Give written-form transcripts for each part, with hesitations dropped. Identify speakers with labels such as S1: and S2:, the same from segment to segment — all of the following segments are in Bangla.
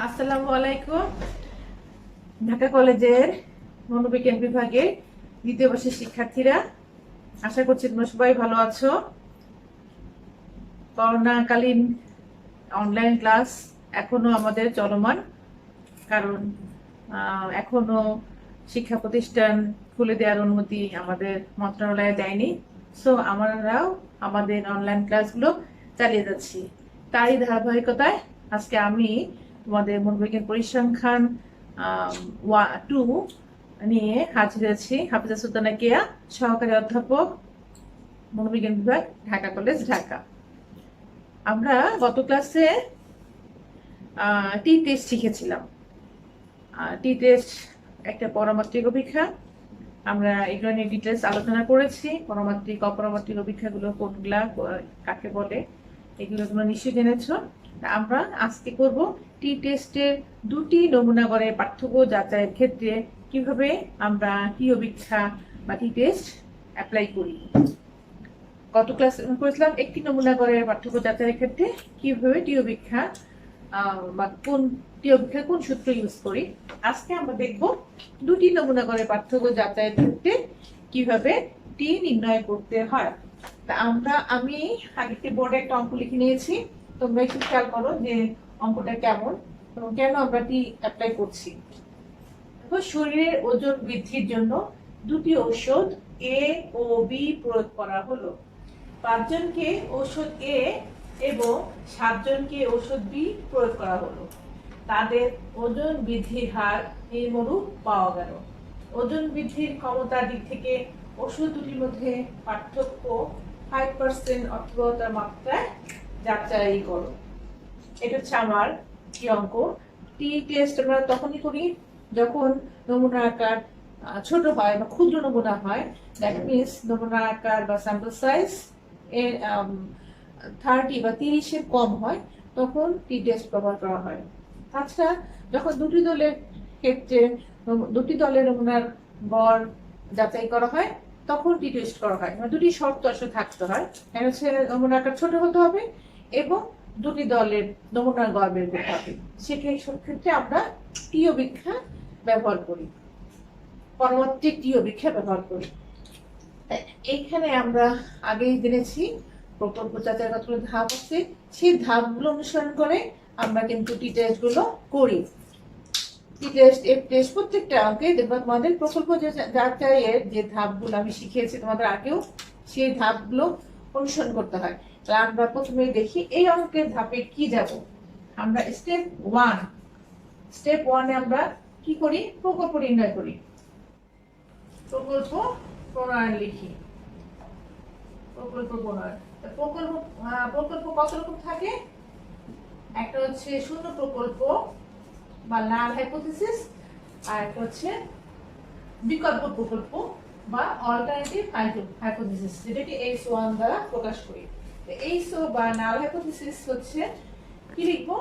S1: আসসালামু আলাইকুম। ঢাকা কলেজের মনোবিজ্ঞান বিভাগের দ্বিতীয় বর্ষের শিক্ষার্থীরা, আশা করছি তোমরা সবাই ভালো আছো। করোনাকালীন অনলাইন ক্লাস এখনো আমাদের চলমান, কারণ এখনো শিক্ষা প্রতিষ্ঠান খুলে দেওয়ার অনুমতি আমাদের মন্ত্রণালয়ে দেয়নি। সো আমরাও আমাদের অনলাইন ক্লাসগুলো চালিয়ে যাচ্ছি। তারই ধারাবাহিকতায় আজকে আমি তোমাদের মনোবিজ্ঞান পরিসংখ্যান 2 নিয়ে হাজির আছি। হাফিজা সুলতানা কেয়া, সহকারী অধ্যাপক, মনোবিজ্ঞান বিভাগ, ঢাকা কলেজ, ঢাকা। আমরা গত ক্লাসে টি টেস্ট শিখেছিলাম। টি টেস্ট একটা পরামাত্রিক অপেক্ষা। আমরা এগুলো নিয়ে ডিটেলস আলোচনা করেছি। পরামাত্রিক অপরামাত্রিক অপেক্ষাগুলো কোনগুলা, কাকে বলে, এগুলো তোমরা নিশ্চয়ই জেনেছো। আমরা আজকে করব টি টেস্টের দুটি নমুনা গড়ের পার্থক্য যাচাইয়ের ক্ষেত্রে কিভাবে আমরা টি অপেক্ষা বা টি টেস্ট অ্যাপ্লাই করি। গত ক্লাস করেছিলাম একটি নমুনা গড়ের পার্থক্য যাচাইয়ের ক্ষেত্রে কিভাবে টি অপেক্ষা বা কোন টি অপেক্ষা কোন সূত্র ইউজ করি। আজকে আমরা দেখব দুটি নমুনা গড়ের পার্থক্য যাচাইয়ের ক্ষেত্রে কিভাবে টি নির্ণয় করতে হয়। তা আমি আগে বোর্ডে একটা অঙ্ক লিখে নিয়েছি, তোমরা একটু খেয়াল করো যে অঙ্কটা কেমন এবং কেন আমরা টি অ্যাপ্লাই করছি। শরীরের ওজন বৃদ্ধির জন্য দুটি ঔষধ এ ও বি প্রয়োগ করা হলো। 5 জনকে ঔষধ এ এবং 7 জনকে ঔষধ বি প্রয়োগ করা হলো। তাদের ওজন বৃদ্ধির হার নিম্নরূপ পাওয়া গেল। ওজন বৃদ্ধির ক্ষমতার দিক থেকে ওষুধ দুটির মধ্যে পার্থক্য 5% অর্থবহতার মাত্রায় যাচাই করো। এটা হচ্ছে আমার কি অঙ্ক। টি টেস্ট আমরা তখনই করি যখন নমুনা আকার ছোট হয় বা ক্ষুদ্র নমুনা হয়। দ্যাট মিনস নমুনা আকার বা স্যাম্পল সাইজ এর 30 বা 30-এর কম হয়, তখন টি টেস্ট ব্যবহার করা হয়। তাছাড়া যখন দুটি দলের ক্ষেত্রে দুটি দলের নমুনার গড় যাচাই করা হয়, তখন টি টেস্ট করা হয়। মানে দুটি শর্ত আসলে থাকতে হয়। এক হচ্ছে নমুনা আকার ছোট হতে হবে এবং দুটি দলের নমুনার গড় বের করতে হবে। সেক্ষেত্রে আমরা টি অপেক্ষা ব্যবহার করি, পরবর্তী টি অপেক্ষা ব্যবহার করি। এইখানে আমরা আগেই জেনেছি প্রকল্প যাচাইয়ের কতগুলো ধাপ আছে, সেই ধাপগুলো অনুসরণ করে আমরা কিন্তু টি টেস্ট গুলো করি। টি টেস্ট, এফ টেস্ট প্রত্যেকটা অঙ্কে দেখবা তোমাদের প্রকল্প যাচাইয়ের যে ধাপগুলো আমি শিখিয়েছি তোমাদের আগেও, সেই ধাপগুলো অনুসরণ করতে হয়। তাহলে আমরা প্রথমে দেখি এই অঙ্কের ধাপে কি যাব। আমরা স্টেপ 1 আমরা কি করি, প্রকল্প নির্ণয় করি। প্রকল্প প্রণয়ন লিখি। প্রকল্প প্রণয়ন, প্রকল্প কত রকম থাকে? একটা হচ্ছে শূন্য প্রকল্প বা নাল হাইপোথিসিস, আর একটা হচ্ছে বিকল্প প্রকল্প বা অল্টারনেটিভ হাইপোথিসিস, যেটাকে H1 দ্বারা প্রকাশ করি। H বা নাল হাইপোথিসিস হচ্ছে কি লিখবো,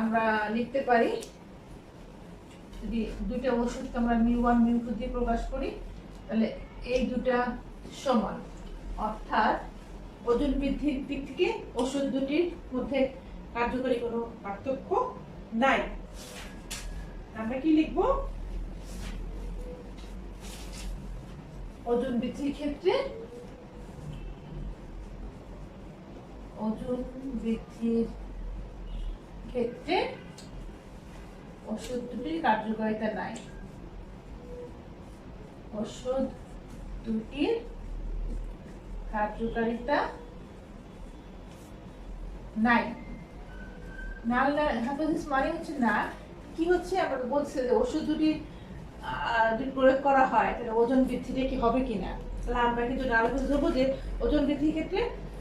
S1: আমরা লিখতে পারি যদি দুইটা ওষুধকে আমরা μ1 μ2 দিয়ে প্রকাশ করি, তাহলে এই দুটা সমান, অর্থাৎ ওজন বৃদ্ধির দিক থেকে ওষুধ দুটির মধ্যে কার্যকরী কোনো পার্থক্য নাই। আমরা কি লিখবো, ওজন বৃদ্ধির ক্ষেত্রে ওষুধ দুটির কার্যকারিতা নাই। ওষুধ দুটির কার্যকারিতা নাই। নাল হাইপোথিসিস মানে হচ্ছে না, কি হচ্ছে, আমরা বলছি যে ওষুধ দুটি যদি প্রয়োগ করা হয় তাহলে ওজন বৃদ্ধিটা কি হবে কিনা। তাহলে আমরা কিন্তু নাল হাইপোথিসিস ধরবো যে ওজন বৃদ্ধির ক্ষেত্রে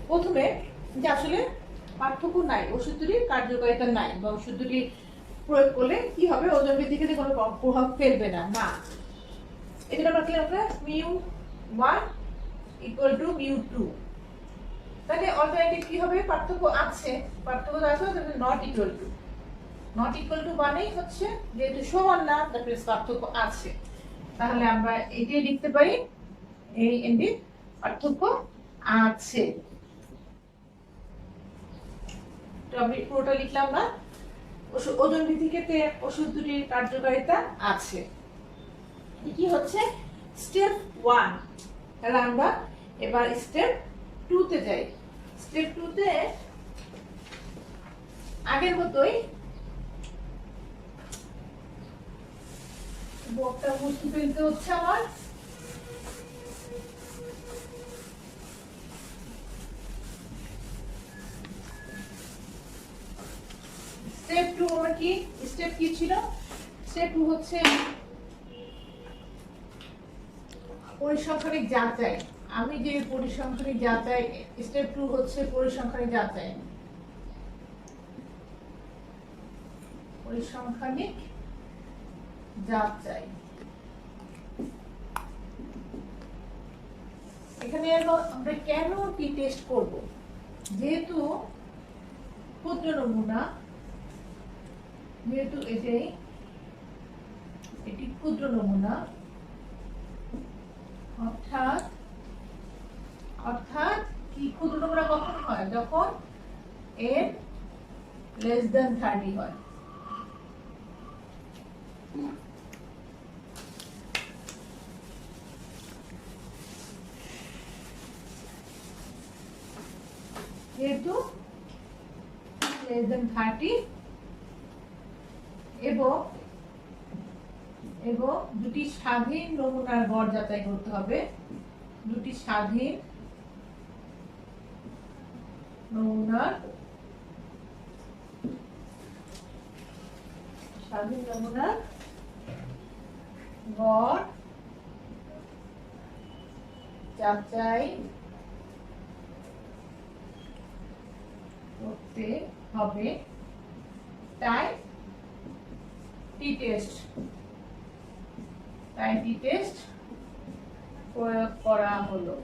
S1: প্রথমে যে আসলে পার্থক্য নাই, ওষুধ দুটির কার্যকারিতা নাই, বা ওষুধ দুটি প্রয়োগ করলে কি হবে, ওজন বৃদ্ধির ক্ষেত্রে কোনো প্রভাব ফেলবে না। এটা আমরা μ1 ইকুয়াল টু μ2। তাহলে অল্টারনেটিভ কি হবে, পার্থক্য আছে, পার্থক্য আছে, তাহলে নট ইকুয়াল টু মানেই হচ্ছে যেহেতু সমান না, তাহলে পার্থক্য আছে। তাহলে আমরা এটাই লিখতে পারি, এই এন্ডি পার্থক্য আছে। তো আমি পুরোটা লিখলাম না, ওজন ভিত্তিকে ওষুধ দুটির কার্যকারিতা আছে। কি হচ্ছে স্টেপ 1। তাহলে আমরা এবার স্টেপ 2 তে যাই। স্টেপ 2 তে আগের মতোই বোর্ডটা মুছে ফেলতে হচ্ছে আমার। স্টেপ 2 আমরা কি স্টেপ কি ছিল? স্টেপ 2 হচ্ছে পরিসংখ্যানিক যাচাই। আমি যে পরিসংখ্যানিক যাচাই, স্টেপ 2 হচ্ছে পরিসংখ্যানিক যাচাই। পরিসংখ্যানিক যাচাই এখানে আমরা কেন টি টেস্ট করব? যেহেতু ক্ষুদ্র নমুনা, যেহেতু এটি ক্ষুদ্র নমুনা, অর্থাৎ কি ক্ষুদ্র নমুনা কখন হয়? যখন n less than 30 হয়। যেহেতু less than 30 এবং দুটি স্বাধীন নমুনার গড় যাচাই করতে হবে। দুটি স্বাধীন নমুনার গড় যাচাই করতে হবে, তাই টি টেস্ট প্রয়োগ করা হলো।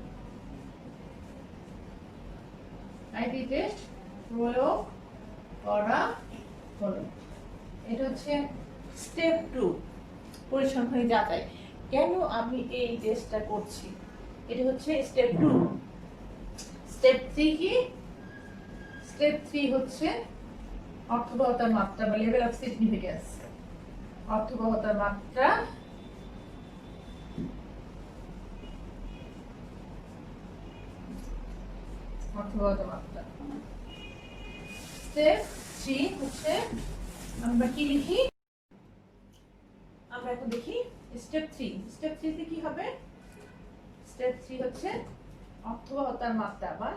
S1: এটা হচ্ছে স্টেপ 2 পরিসংখ্যানিক যাচাই। কেন আমি এই টেস্টটা করছি? এটা হচ্ছে স্টেপ 2। স্টেপ 3 কি? স্টেপ 3 হচ্ছে অর্থবহতার মাত্রা বা লেভেল অফ সিগনিফিকেন্স। অর্থবহতার মাত্রা স্টেপ 3 হচ্ছে আমরা কি লিখি? আমরা এখন দেখি স্টেপ 3। স্টেপ 3 তে কি হবে? স্টেপ 3 হচ্ছে অর্থবহতার মাত্রা বা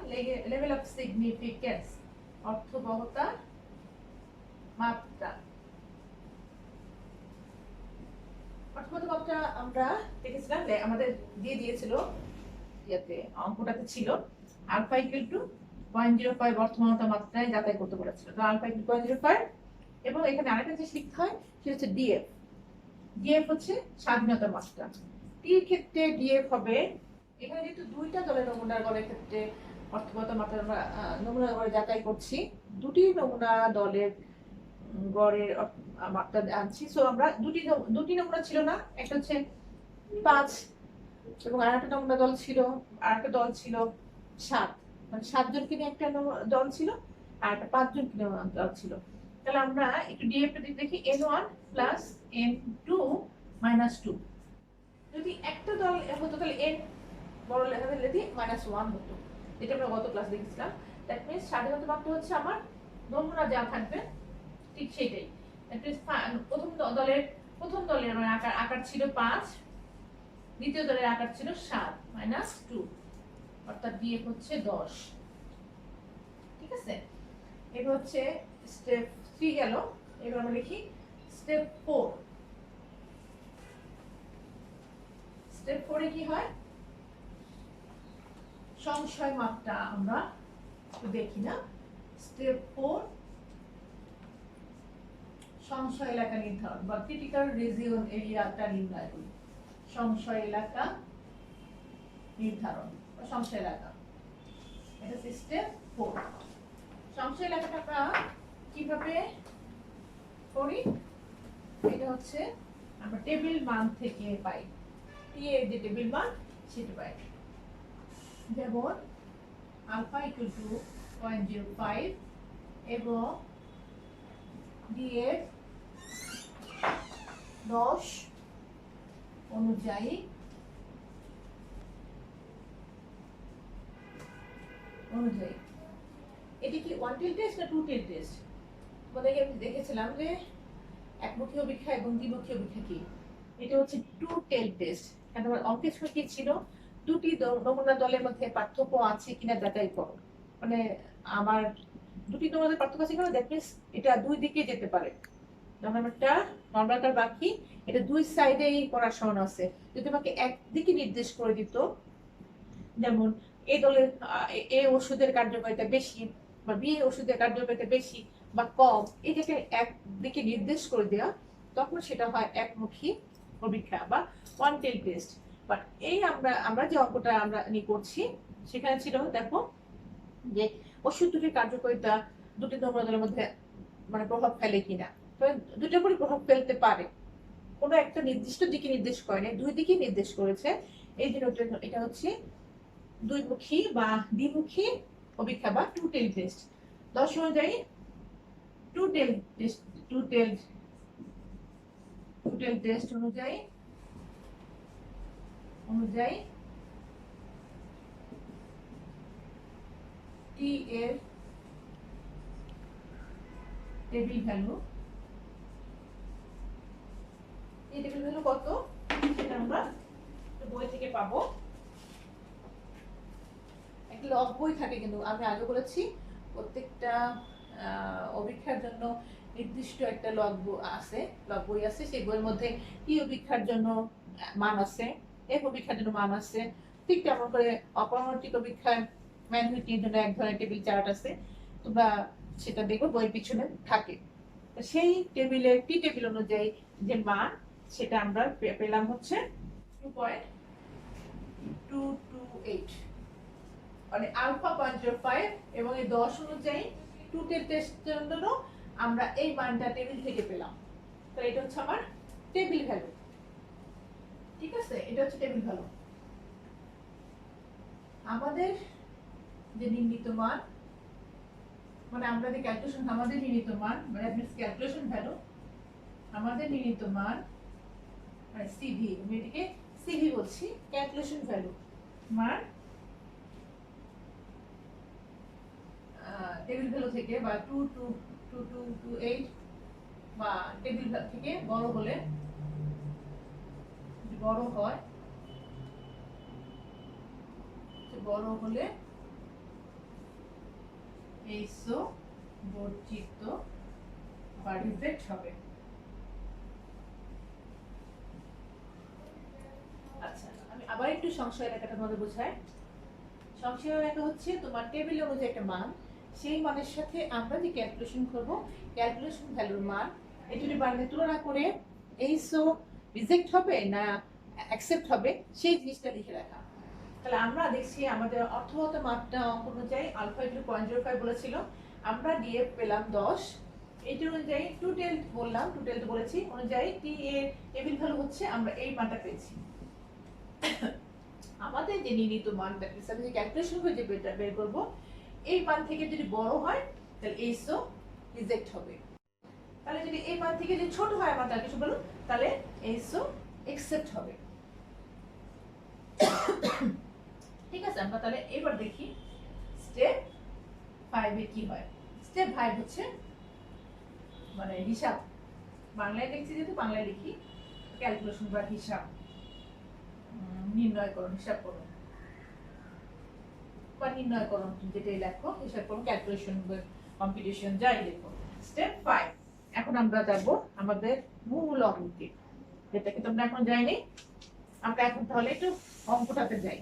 S1: লেভেল অফ সিগনিফিকেন্স। অর্থবহতার মাত্রা। অর্থবহতার মাত্রা আমরা দেখেছিলাম, আমাদের দিয়ে দিয়েছিল ইয়াতে, অঙ্কটাতে ছিল আলফা ইকুয়াল টু 0.05 অর্থবহতার মাত্রায় যাচাই করতে বলেছিল। তো আলফা ইকুয়াল 0.05 এবং এখানে আরেকটা জিনিস লিখতে হয়, সেটা হচ্ছে ডিএফ। ডিএফ হচ্ছে স্বাধীনতার মাত্রা। টির ক্ষেত্রে ডিএফ হবে, এখানে যেহেতু দুইটা দলের নমুনার গড়ের ক্ষেত্রে অর্থবহতার মাত্রা নমুনা গড়ে যাচাই করছি, দুটি নমুনা দলের গড়ের মাত্রা আনছি। সো আমরা দুটি নমুনা ছিল না, একটা হচ্ছে 5 এবং আরেকটা নমুনা দল ছিল, আরেকটা দল ছিল 7, মানে 7 জনকে নিয়ে একটা দল ছিল আর একটা 5 জনকে নিয়ে দল ছিল। তাহলে আমরা একটু ডিএফটা দেখি, n1 প্লাস n2 মাইনাস 2। যদি একটা দল হতো তাহলে n বড় লেখা দিলে -1 হতো, যেটা আমরা গত ক্লাস দেখেছিলাম। দ্যাট মিন্স স্বাধীনতা মাত্রা হচ্ছে আমার নমুনা যা থাকবে ঠিক সেটাই। দ্যাট মিন্স প্রথম দলের মানে আকার ছিল 5, দ্বিতীয় দলের আকার ছিল 7 মাইনাস 2, অর্থাৎ ডিএফ হচ্ছে 10। ঠিক আছে, এটা হচ্ছে স্টেপ 3 গেল। এবার আমরা লিখি স্টেপ 4। স্টেপ 4 এ কি হয়? সংশয় মাত্রা আমরা দেখি না। স্টেপ 4 সংশয় এলাকা নির্ধারণ বা ক্রিটিক্যাল রিজিয়ন এরিয়াটা নির্ণয় করি। সংশয় এলাকা নির্ধারণ বা সংশয় এলাকা, এটা স্টেপ 4। সংশয় এলাকাটা আমরা কিভাবে করি? এটা হচ্ছে আমরা টেবিল মান থেকে পাই, টি এর যে টেবিল মান সেটা পাই। যেমন আলফা ইকুয়াল টু 0.05 এবং ডি এর 10 অনুযায়ী এটি কি ওয়ান টেল টেস্ট না টু টেল টেস্ট? তোমাদেরকে আমি দেখেছিলাম যে একমুখী অভিক্ষা এবং দ্বিমুখী অভিক্ষা কি। এটা হচ্ছে টু টেল টেস্ট। কারণ আমার অঙ্কের সময় কি ছিল, দুটি নমুনা দলের মধ্যে পার্থক্য আছে কিনা যাচাই করো। মানে আমার দুটি নমুনার পার্থক্য আছে কিনা, দ্যাট মিন্স এটা দুই দিকে যেতে পারে। যখন একটা নর্মাল কার বাকি, এটা দুই সাইডেই করার সমান আছে। যদি তোমাকে একদিকে নির্দেশ করে দিত, যেমন এই দলের এ ওষুধের কার্যকারিতা বেশি বা বি ওষুধের কার্যকারিতা বেশি বা কম, এটাকে একদিকে নির্দেশ করে দেওয়া, তখন সেটা হয় একমুখী অভিক্ষা বা ওয়ান টেল টেস্ট। বাট এই আমরা যে অঙ্কটা আমরা নিয়ে করছি, সেখানে ছিল দেখো যে ওষুধ দুটির কার্যকারিতা দুটি নমুনাদের মধ্যে মানে প্রভাব ফেলে কিনা। দুটোর উপরই প্রভাব ফেলতে পারে, কোনো একটা নির্দিষ্ট দিকে নির্দেশ করে না, দুই দিকে নির্দেশ করেছে। এই জন্য এটা হচ্ছে দুইমুখী বা দ্বিমুখী অভিক্ষা বা টু টেল টেস্ট। 10 অনুযায়ী টু টেল টেস্ট অনুযায়ী টি এর টেবিল ভ্যালু, এই টেবিল ভ্যালু কত সেটা আমরা বই থেকে পাবো। একটা লগ বই থাকে, কিন্তু আমি আগে বলেছি প্রত্যেকটা অভিক্ষার জন্য নির্দিষ্ট একটা লগ বই আছে। সেই বইয়ের মধ্যে টি অভিক্ষার জন্য মান আছে, এফ অভিক্ষার জন্য মান আছে। ঠিক তেমন করে অপরমাণবিক অভিক্ষার ম্যানহুইটির জন্য এক ধরনের টেবিল চার্ট আছে, তোমরা সেটা দেখো বইয়ের পিছনে থাকে। সেই টেবিলের টি টেবিল অনুযায়ী যে মান, সেটা আমরা পেলাম হচ্ছে 2.228, মানে আলফা 0.05। এবং এই 10 অনুযায়ী টু টেল টেস্টের জন্য আমরা এই মানটা টেবিল থেকে পেলাম। তো এটা হচ্ছে আমার টেবিল ভ্যালু। ঠিক আছে, এটা হচ্ছে টেবিল ভ্যালু। আমাদের যে নির্ণীত মান, মানে আমরা যে ক্যালকুলেশন, আমাদের নির্ণীত মান মানে ক্যালকুলেশন ভ্যালু, আমাদের নির্ণীত মান মানে সিভি, আমি এটাকে সিভি বলছি, ক্যালকুলেশন ভ্যালু মান টেবিল ভ্যালু থেকে বা 2.228 বা টেবিল ভ্যালু থেকে বড় হলে, বড় হলে এইসো বর্জিত বা রিজেক্ট হবে। আচ্ছা, আমি আবার একটু সংশয় রেখাটা তোমাদের বোঝাই। সংশয় রেখা হচ্ছে তোমার টেবিল অনুযায়ী একটা মান, সেই মানের সাথে আমরা যে ক্যালকুলেশন করব, ক্যালকুলেশন ভ্যালুর মান, এই দুটি মানের তুলনা করে এইসো রিজেক্ট হবে না অ্যাকসেপ্ট হবে, সেই জিনিসটা লিখে রাখা। তাহলে আমরা দেখছি আমাদের অর্থগত মাত্রা অঙ্ক অনুযায়ী আলফা 0.05 বলেছিল, আমরা ডিএফ পেলাম 10। এইটা অনুযায়ী টু টেল বললাম, টু টেল বলেছি অনুযায়ী টি এর টেবিল ভ্যালু হচ্ছে আমরা এই মানটা পেয়েছি। আমাদের যে নির্ণীত মান, আমি যে ক্যালকুলেশন করে যে বের করব, এই মান থেকে যদি বড় হয় তাহলে এইসো রিজেক্ট হবে। তাহলে যদি এই মান থেকে যদি ছোট হয় আমার কিছু বলুন, তাহলে এইসো অ্যাকসেপ্ট হবে। ঠিক আছে, আমরা তাহলে এবার দেখি স্টেপ 5 এ কি হয়। স্টেপ 5 হচ্ছে মানে হিসাব, বাংলায় লিখছি যেহেতু বাংলায় লিখি, ক্যালকুলেশন বা হিসাব নির্ণয় করুন, হিসাব করুন বা নির্ণয় করুন, যেটাই লেখো, হিসাব করুন, ক্যালকুলেশন বা কম্পিটিশন যাই লেখো। স্টেপ 5, এখন আমরা যাব আমাদের মূল অঙ্কে, যেটাকে তোমরা এখন যাইনি। আমরা এখন তাহলে একটু অঙ্কটাতে যাই।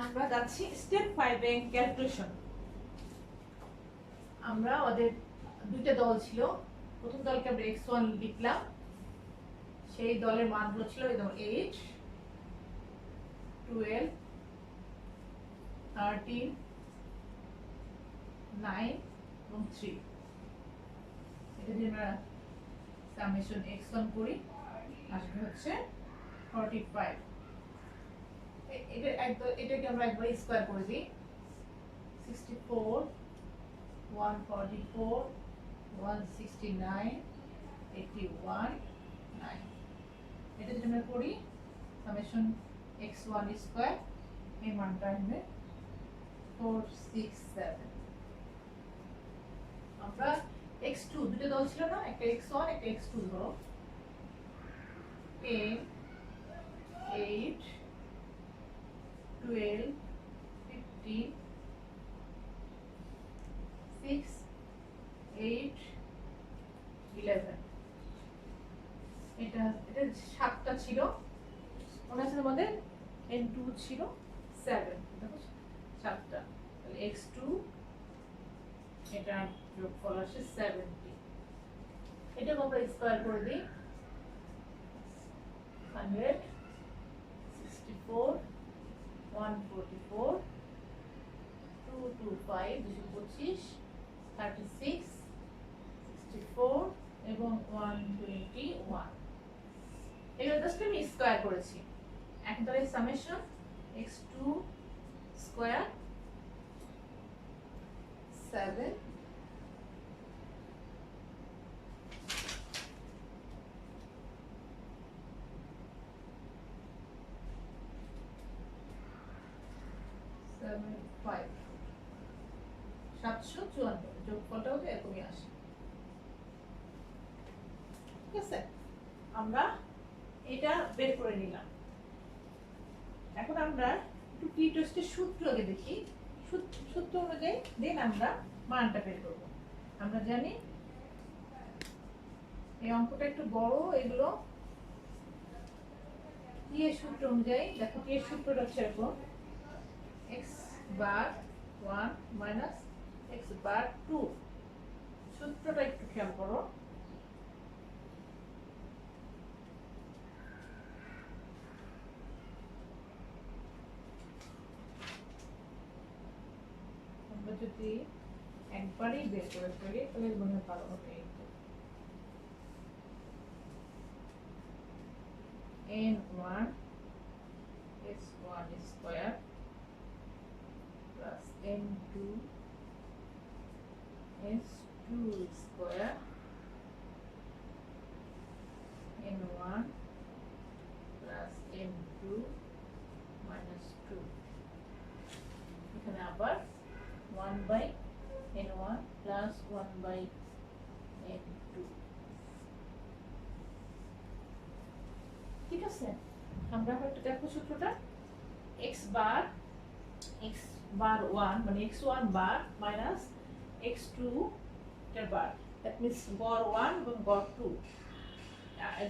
S1: আমরা যাচ্ছি স্টেপ 5 এ ক্যালকুলেশন। আমরা ওদের দুইটা দল ছিল, প্রথম দলকে আমরা x1 লিখলাম, সেই দলের মানগুলো ছিল একদম 8, 12, 13, 9 এবং 3। এটা যদি আমরা সামেশন x1 করি আসবে হচ্ছে 45। এটাকে আমরা একবার স্কয়ার করে দিই। 64 144 169 81 9। এটা যদি আমরা করি সামেশন x1 স্কয়ার এর মানটা আসবে 467। আমরা x2 দুটো দল ছিল না, একটা x1 একটা x2 ধরো। 10 8 12 15 6 8 11। এটা সাতটা ছিল, মনে আছে আমাদের n2 ছিল 7, দেখো সাতটা, তাহলে x2 এটা যোগফল আসে 70। এটাকে আমরা স্কয়ার করে দিই। 100 64 144 225 225 36 64 এবং 121। এগুলো জাস্ট আমি স্কয়ার করেছি। এখন তাহলে সামেশন x2 স্কয়ার 7 5 754। যোগফলটাও তো এরকমই আসে। ঠিক আছে, আমরা এটা বের করে নিলাম। এখন আমরা একটু টি টেস্টের সূত্র আগে দেখি। সূত্র অনুযায়ী দেন আমরা মানটা বের করব। আমরা জানি এই অঙ্কটা একটু বড়, এগুলো টি এর সূত্র অনুযায়ী দেখো, টি এর সূত্রটা হচ্ছে এরকম x বার 1 মাইনাস x বার 2। সূত্রটা একটু খেয়াল করো। আমরা যদি একবারই বের করে ফেলি তাহলে মনে ভালো হবে। n1 s1 square plus n2 s2 square n1 plus n2 minus 2। এখানে আবার 1 by n1 plus 1 by n2। ঠিক আছে, আমরা হয়তো দেখো সূত্রটা x বার 1 মানে x1 বার মাইনাস x2 এর বার, দ্যাট মিন্স গড় 1 এবং গড় 2,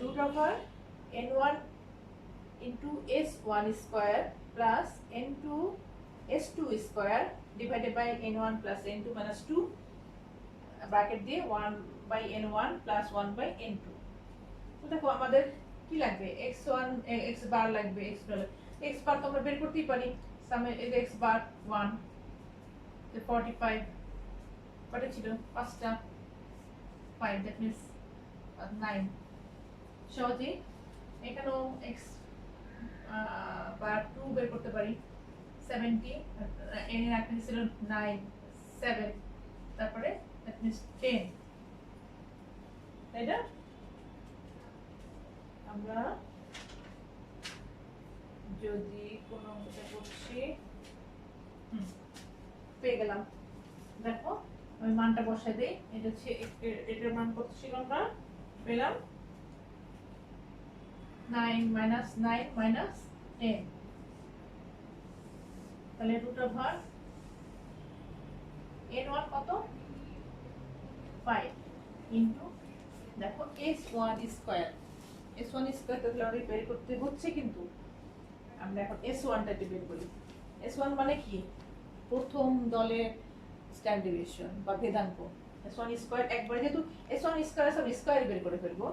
S1: root over n1 into s1 square plus n2 s2 square divided by n1 plus n2 minus 2 bracket দিয়ে 1 by n1 plus 1 by n2। তো দেখো আমাদের কি লাগবে, x1 x বার লাগবে, x বার তো আমরা বের করতেই পারি। সামে x বার 1 তো 45 কত ছিল, পাঁচটা 5, দ্যাট মিন্স 9। সহজে এখানেও x বার 2 বের করতে পারি। 70 n এর আগে ছিল 9 7, তারপরে দ্যাট মিন্স 10, তাই না? আমরা যদি কোনো অঙ্কটা করছি পেয়ে গেলাম, দেখো আমি মানটা বসাই দেই। এটা হচ্ছে এটার মান কত ছিল, আমরা পেলাম 9 মাইনাস 9 মাইনাস 10, তাহলে রুট ওভার n1 কত 5 ইনটু দেখো s1 স্কয়ার। s1 স্কয়ার তাহলে আমরা বের করতে হচ্ছে, কিন্তু আমরা এখন s1 টা বের করি। s1 মানে কি, প্রথম দলের স্ট্যান্ডার্ড ডেভিয়েশন বা ভেদাঙ্ক। s1 স্কয়ার একবার যেহেতু s1 স্কয়ার সব স্কয়ার বের করে ফেলবো,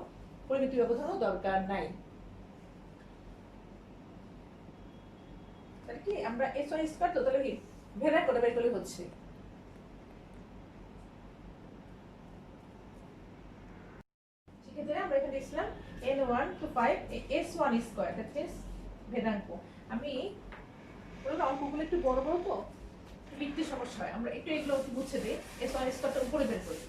S1: পরিমিতি ব্যবধানও দরকার নাই। তাহলে কি আমরা s1 স্কয়ার তো তাহলে কি ভেদাঙ্ক করে বের করলে হচ্ছে। n1 to 5 s1 square, that means ভেদাঙ্ক। আমি বললাম অঙ্কগুলো একটু বড় বড় তো লিখতে সমস্যা হয়, আমরা একটু এগুলো একটু মুছে দিই, s1 স্কয়ারটা উপরে বের করি।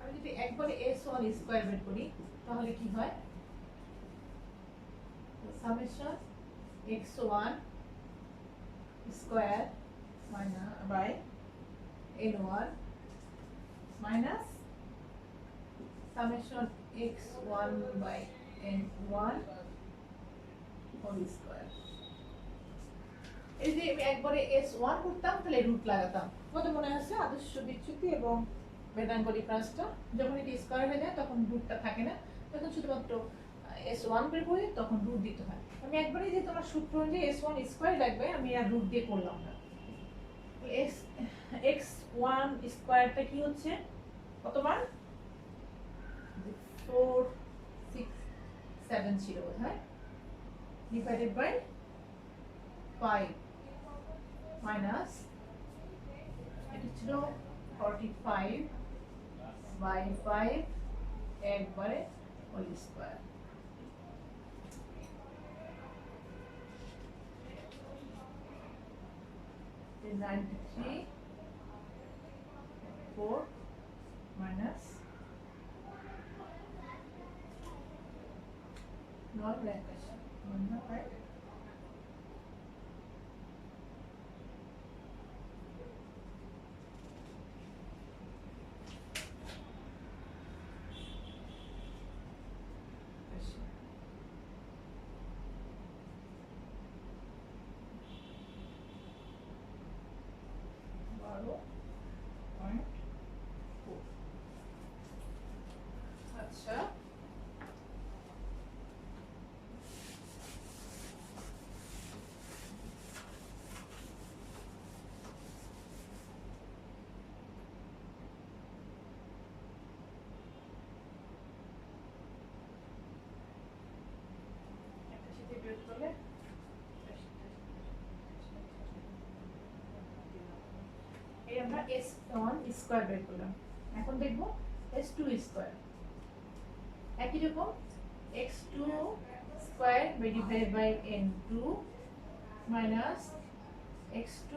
S1: আমি যদি একবারে s1 স্কয়ার বের করি তাহলে কি হয়, summation x1 square minus by n1 minus summation x1 by n1 whole square. এই যে আমি একবারে s1 করতাম তাহলে রুট লাগাতাম, কত মনে আছে আদর্শ বিচ্যুতি এবং ভেদাঙ্ক ডিফারেন্সটা, যখন এটা স্কয়ার হয়ে যায় তখন রুটটা থাকে না, তখন শুধুমাত্র s1 বের করে তখন রুট দিতে হয়। আমি একবারে যে তোমার সূত্র অনুযায়ী s1 স্কয়ার লাগবে, আমি আর রুট দিয়ে করলাম না। x1 স্কয়ারটা কি হচ্ছে, কতবার 4 6 7 ছিল বোধহয়, ডিভাইডেড বাই 5 মাইনাস এটা ছিল 45 বাই 5 একবারে whole square. Then 93 4 minus not blank question, right? আচ্ছা এই আমরা s1 স্কয়ার বের করলাম, এখন দেখব s2 স্কয়ার। একই রকম x2 square divided by n2 minus x2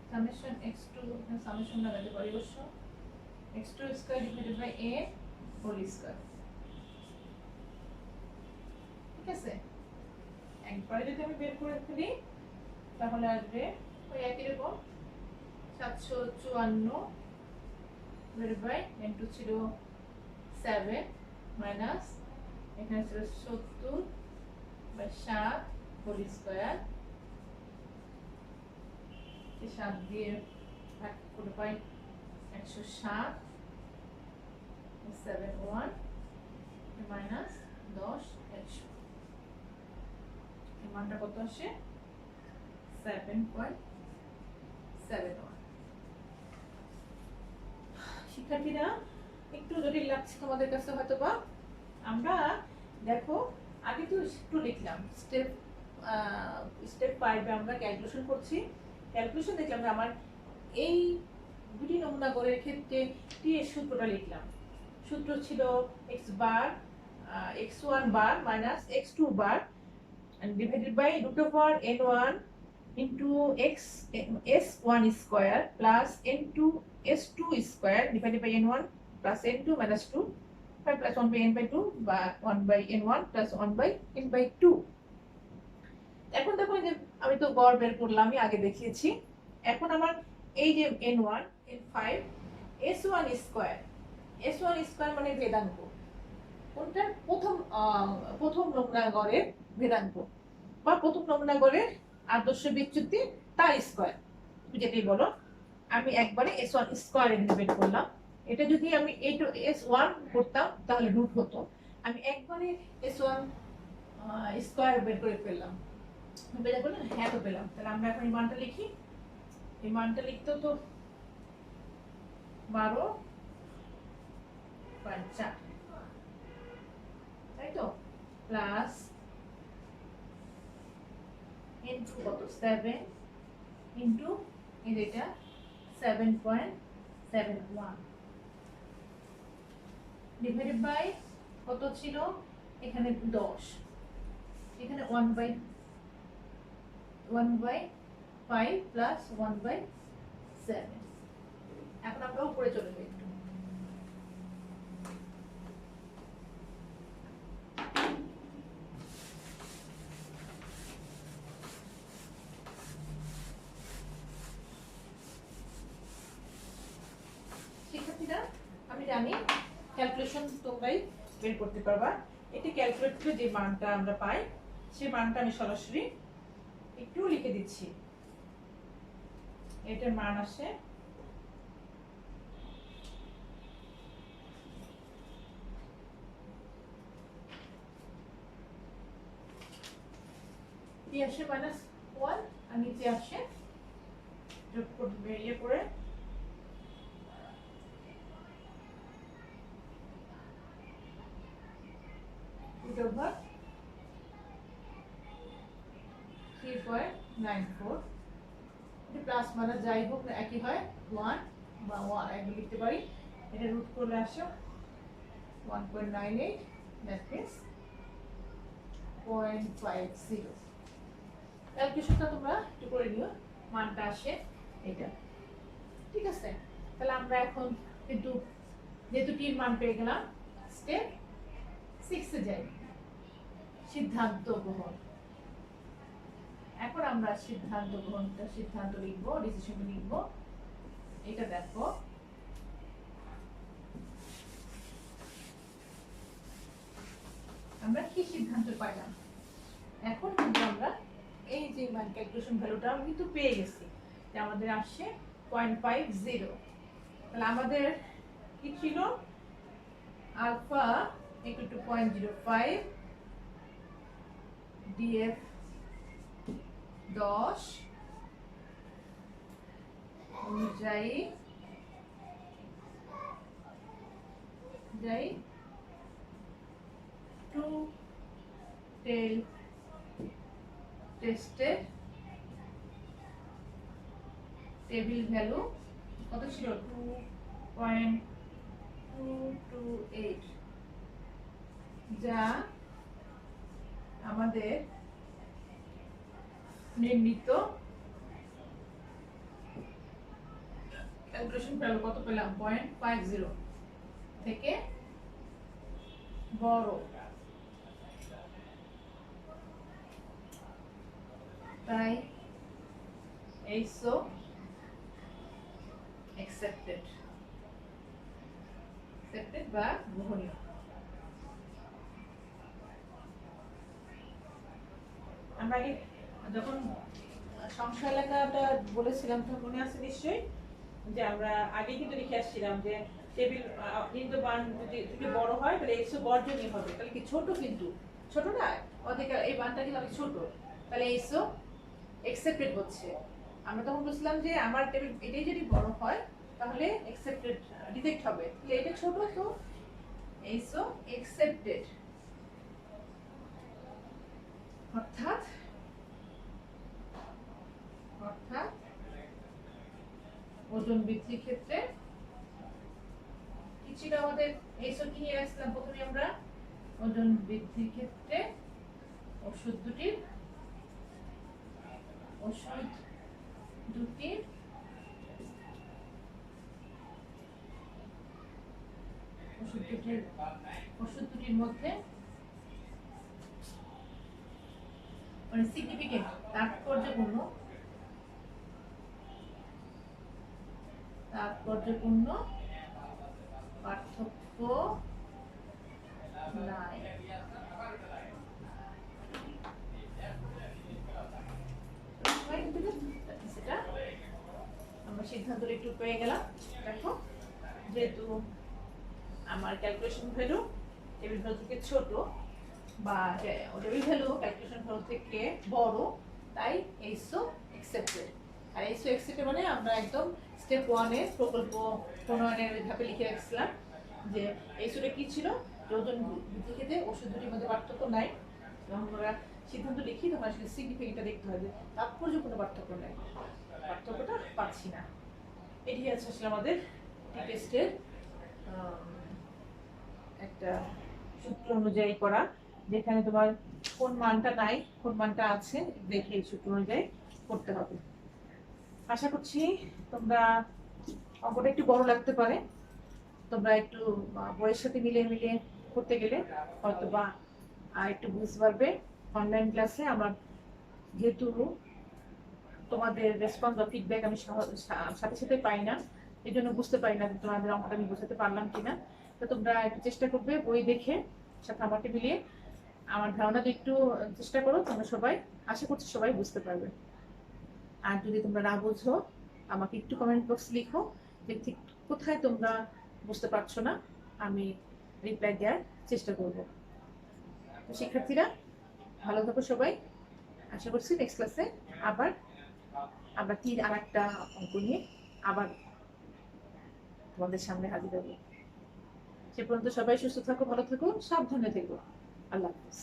S1: summation x2, summation লাগাতে পারি অবশ্য, x2 square divided by n whole square. ঠিক আছে, একবারে যদি আমি বের করে ফেলি তাহলে আসবে ওই একই রকম 754 ডিভাইডেড বাই n2 ছিল 7 মাইনাস এখানে ছিল 70 বাই 7 হোল স্কয়ার। 7 দিয়ে ভাগ করে পাই 107 71 মাইনাস 10 100, এই মানটা কত আসে 7.71। শিক্ষার্থীরা একটু জটিল লাগছে তোমাদের কাছে হয়তো, বা আমরা দেখো আগে তো একটু লিখলাম স্টেপ 5 আমরা ক্যালকুলেশন করছি, ক্যালকুলেশন দেখলাম যে আমার এই দুটি নমুনা গড়ের ক্ষেত্রে টি এর সূত্রটা লিখলাম। সূত্র ছিল x bar x1 bar minus x2 bar divided by root over n1 into s1 square plus n2 s2 square divided by n1 plus n2 minus 2 5 plus 1 by n by 2 বা 1 by n1 plus 1 by n by 2। এখন দেখো যে আমি তো গড় বের করলাম, আমি আগে দেখিয়েছি। এখন আমার এই যে n1 n5 s1 square, s1 square মানে ভেদাঙ্ক, কোনটা প্রথম নমুনা গড়ের ভেদাঙ্ক বা প্রথম নমুনা গড়ের আদর্শ বিচ্যুতি তার স্কয়ার, যেটাই বলো। আমি একবারে s1 স্কয়ার এখানে বের করলাম, এটা যদি আমি s1 করতাম তাহলে রুট হতো, আমি একবারে s1 স্কয়ার বের করে ফেললাম, বের করলাম, হ্যাঁ তো পেলাম। তাহলে আমরা এখন এই মানটা লিখি, এই মানটা লিখতে তো 12.4 তাই তো, প্লাস n2 কত 7 ইন্টু এটা 7.71 ডিভাইডেড বাই কত ছিল এখানে 10, এখানে 1/5 প্লাস 1/7। এখন আমরা উপরে চলে যাই একটু। শিক্ষার্থীরা আমি জানি ক্যালকুলেশন তোমরাই বের করতে পারবা। এটি ক্যালকুলেট করে যে মানটা আমরা পাই সেই মানটা আমি সরাসরি একটু লিখে দিচ্ছি। এটার মান আসে কি আসে -1 আর নিচে আসে যোগ করবে ইয়ে করে over 3.94 এটা প্লাস মাইনাস যাই হোক না একই হয় 1 বা 1 একদম লিখতে পারি। এটা রুট করলে আসে 1.98 দ্যাট মিন্স 0.50। ক্যালকুলেশনটা তোমরা একটু করে নিও, মানটা আসে এটা। ঠিক আছে, তাহলে আমরা এখন কিন্তু যেহেতু টির মান পেয়ে গেলাম স্টেপ 6 এ যাই, সিদ্ধান্ত গ্রহণ। এখন আমরা সিদ্ধান্ত লিখবো, ডিসিশন লিখবো। এটা দেখো আমরা কি সিদ্ধান্ত পাইলাম। এখন কিন্তু আমরা এই যে মান ক্যালকুলেশন ভ্যালুটা কিন্তু পেয়ে গেছি যে আমাদের আসছে 0.50। তাহলে আমাদের কি ছিল আলফা equal to 0.05, DF 10 অনুযায়ী টু টেল টেস্টের টেবিল ভ্যালু কত ছিল 2.228, যা আমাদের নির্ণীত ক্যালকুলেশন ভ্যালু কত পেলাম 0.50 থেকে বড়। তাই এইসো accepted বা গ্রহণীয়। আমরা আগে যখন সংখ্যা এলাকাটা বলেছিলাম তখন মনে আছে নিশ্চয়ই যে আমরা আগে কিন্তু লিখে আসছিলাম যে টেবিল কিন্তু মান যদি বড় হয় তাহলে এক্স বর্জনীয় হবে। তাহলে কি ছোট, কিন্তু ছোট না অধিক, এই মানটা কিন্তু অনেক ছোট, তাহলে এক্স accepted হচ্ছে। আমরা তখন বলছিলাম যে আমার টেবিল এটাই যদি বড় হয় তাহলে accepted রিজেক্ট হবে, তাহলে এটা ছোট তো এক্স accepted। অর্থাৎ ওজন বৃদ্ধির ক্ষেত্রে কি ছিল আমাদের এইসব কি নিয়ে আসলাম প্রথমে আমরা ওজন বৃদ্ধির ক্ষেত্রে ওষুধ দুটির মধ্যে মানে সিগনিফিকেন্ট তাৎপর্যপূর্ণ পার্থক্য নাই। আমরা সিদ্ধান্তটা একটু পেয়ে গেলাম। দেখো যেহেতু আমার ক্যালকুলেশন ভ্যালু টেবিল ভ্যালু থেকে ছোট বা টেবিল ভ্যালু ক্যালকুলেশন ভ্যালু থেকে বড়, তাই এইসো accepted। আর এইসো accepted মানে আমরা একদম স্টেপ 1 এর প্রকল্প প্রণয়নের ধাপে লিখে রাখছিলাম যে এইসোটা কি ছিল, ওজন বৃদ্ধির ক্ষেত্রে ওষুধ দুটির মধ্যে পার্থক্য নাই। আমরা সিদ্ধান্ত লিখি তখন আসলে সিগনিফিকেন্টটা দেখতে হয় যে তাৎপর্যপূর্ণ পার্থক্য নেই, পার্থক্যটা পাচ্ছি না। এটি আছে আসলে আমাদের টেস্টের একটা সূত্র অনুযায়ী করা, যেখানে তোমার কোন মানটা নাই কোন মানটা আছে দেখে এই সূত্র অনুযায়ী করতে হবে। আশা করছি তোমরা, অঙ্কটা একটু বড় লাগতে পারে, তোমরা একটু বইয়ের সাথে মিলিয়ে মিলিয়ে করতে গেলে হয়তো বা একটু বুঝতে পারবে। অনলাইন ক্লাসে আমার যেহেতু তোমাদের রেসপন্স বা ফিডব্যাক আমি সাথে সাথে পাই না, এই জন্য বুঝতে পারি না যে তোমাদের অঙ্কটা আমি বোঝাতে পারলাম কিনা। তো তোমরা একটু চেষ্টা করবে বই দেখে সাথে আমাকে মিলিয়ে আমার ধারণা দিয়ে একটু চেষ্টা করো, তোমরা সবাই, আশা করছি সবাই বুঝতে পারবে। আর যদি তোমরা না বুঝো আমাকে একটু কমেন্ট বক্সে লিখো যে ঠিক কোথায় তোমরা বুঝতে পারছো না, আমি রিপ্লাই দেওয়ার চেষ্টা করব। তো শিক্ষার্থীরা ভালো থাকো সবাই, আশা করছি নেক্সট ক্লাসে আবার আমরা আর একটা অঙ্ক নিয়ে আবার তোমাদের সামনে হাজির হবো। সে পর্যন্ত সবাই সুস্থ থাকো, ভালো থাকো, সাবধানে থেকো। আল্লাহ হাফিজ।